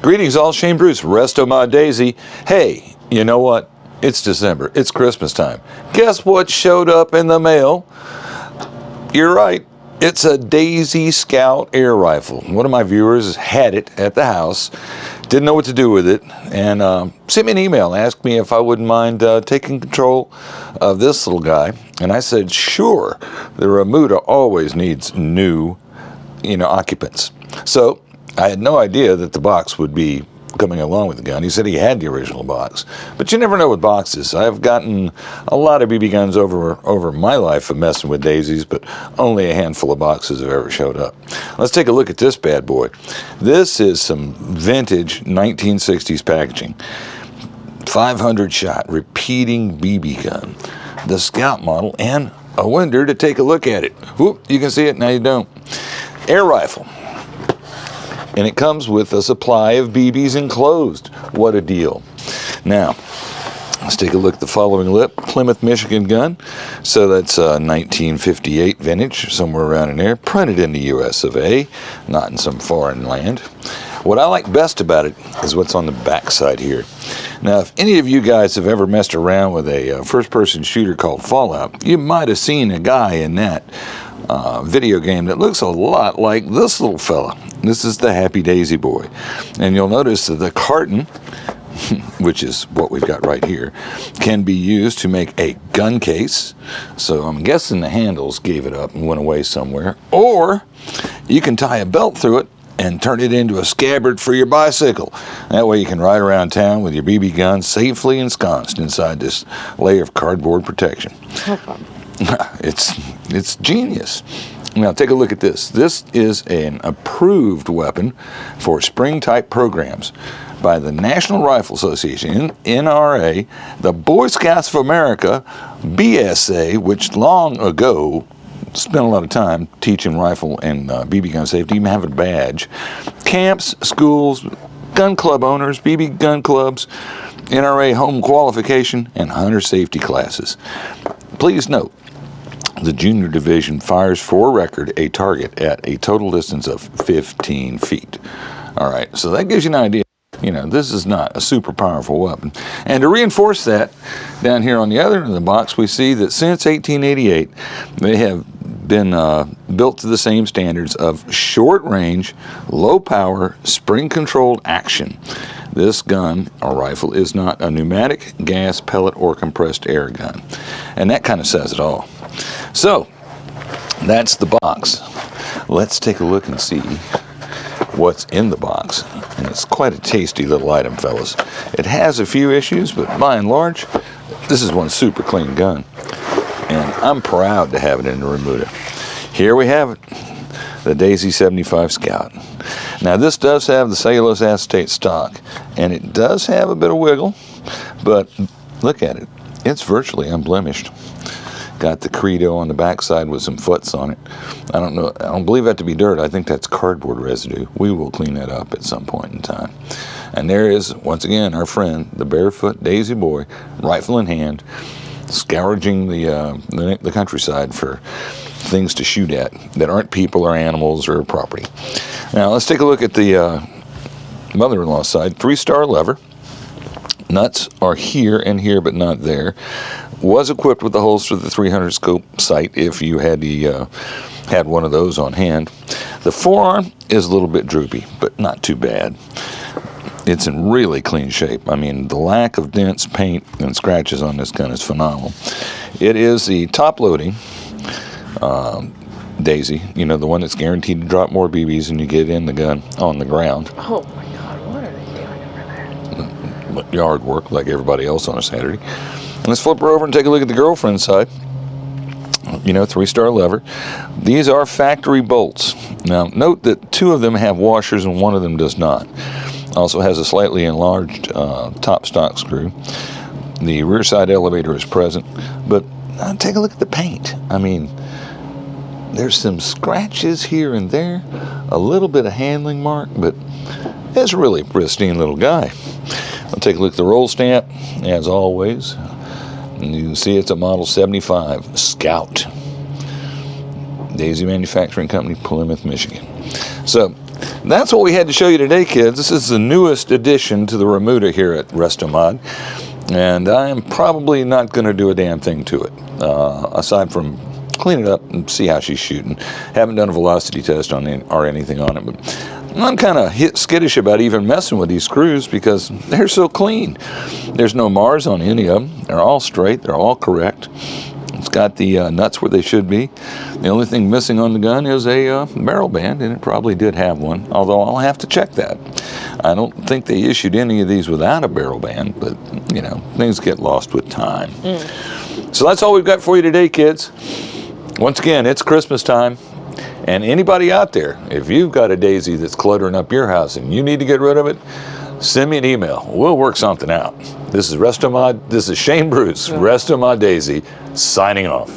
Greetings all, Shane Bruce, Restomod Daisy. Hey, you know what? It's December. It's Christmas time. Guess what showed up in the mail? You're right. It's a Daisy Scout air rifle. One of my viewers had it at the house, didn't know what to do with it, and sent me an email, asked me if I wouldn't mind taking control of this little guy. And I said, sure. The Remuda always needs new, occupants. So I had no idea that the box would be coming along with the gun. He said he had the original box, but you never know with boxes. I've gotten a lot of BB guns over my life of messing with daisies, but only a handful of boxes have ever showed up. Let's take a look at this bad boy. This is some vintage 1960s packaging. 500 shot repeating BB gun, the Scout model, and a wonder to take a look at it. Whoop, you can see it, now you don't. Air rifle. And it comes with a supply of BBs enclosed. What a deal. Now, let's take a look at the following lip. Plymouth, Michigan gun. So that's 1958 vintage, somewhere around in there. Printed in the US of A, not in some foreign land. What I like best about it is what's on the back side here. Now, if any of you guys have ever messed around with a first-person shooter called Fallout, you might have seen a guy in that video game that looks a lot like this little fella. This is the Happy Daisy boy. And you'll notice that the carton, which is what we've got right here, can be used to make a gun case. So I'm guessing the handles gave it up and went away somewhere. Or you can tie a belt through it and turn it into a scabbard for your bicycle. That way you can ride around town with your BB gun safely ensconced inside this layer of cardboard protection. How fun. It's genius. Now take a look at this. This is an approved weapon for spring-type programs by the National Rifle Association, NRA, the Boy Scouts of America, BSA, which long ago spent a lot of time teaching rifle and BB gun safety, even have a badge, camps, schools, gun club owners, BB gun clubs, NRA home qualification, and hunter safety classes. Please note, the junior division fires for record a target at a total distance of 15 feet. All right, so that gives you an idea. This is not a super powerful weapon. And to reinforce that, down here on the other end of the box, we see that since 1888, they have been built to the same standards of short-range, low-power, spring-controlled action. This gun, or rifle, is not a pneumatic, gas, pellet, or compressed air gun. And that kind of says it all. So, that's the box. Let's take a look and see what's in the box. And it's quite a tasty little item, fellas. It has a few issues, but by and large, this is one super clean gun. And I'm proud to have it in the Remuda. Here we have it, the Daisy 75 Scout. Now this does have the cellulose acetate stock, and it does have a bit of wiggle, but look at it. It's virtually unblemished. Got the credo on the backside with some foots on it. I don't believe that to be dirt. I think that's cardboard residue. We will clean that up at some point in time. And there is, once again, our friend, the barefoot Daisy boy, rifle in hand, scourging the countryside for things to shoot at that aren't people or animals or property. Now let's take a look at the mother-in-law side. 3-star lever. Nuts are here and here, but not there. Was equipped with the holster, the 300 scope sight, if you had one of those on hand. The forearm is a little bit droopy, but not too bad. It's in really clean shape. I mean, the lack of dents, paint, and scratches on this gun is phenomenal. It is the top-loading Daisy, the one that's guaranteed to drop more BBs than you get in the gun on the ground. Oh my God, what are they doing over there? Yard work like everybody else on a Saturday. Let's flip her over and take a look at the girlfriend's side. 3-star lever. These are factory bolts. Now, note that 2 of them have washers and 1 of them does not. Also has a slightly enlarged top stock screw. The rear side elevator is present, but take a look at the paint. I mean, there's some scratches here and there, a little bit of handling mark, but it's a really pristine little guy. I'll take a look at the roll stamp, as always. And you can see it's a Model 75 Scout. Daisy Manufacturing Company, Plymouth, Michigan. So, that's what we had to show you today, kids. This is the newest addition to the Remuda here at Restomod, and I'm probably not going to do a damn thing to it, aside from clean it up and see how she's shooting. Haven't done a velocity test on it or anything on it, but I'm kind of skittish about even messing with these screws because they're so clean. There's no Mars on any of them. They're all straight. They're all correct. It's got the nuts where they should be. The only thing missing on the gun is a barrel band, and it probably did have one, although I'll have to check that. I don't think they issued any of these without a barrel band, but, you know, things get lost with time. So that's all we've got for you today, kids. Once again, it's Christmas time, and anybody out there, if you've got a Daisy that's cluttering up your house and you need to get rid of it, send me an email. We'll work something out. This is Shane Bruce, Restomod Daisy, signing off.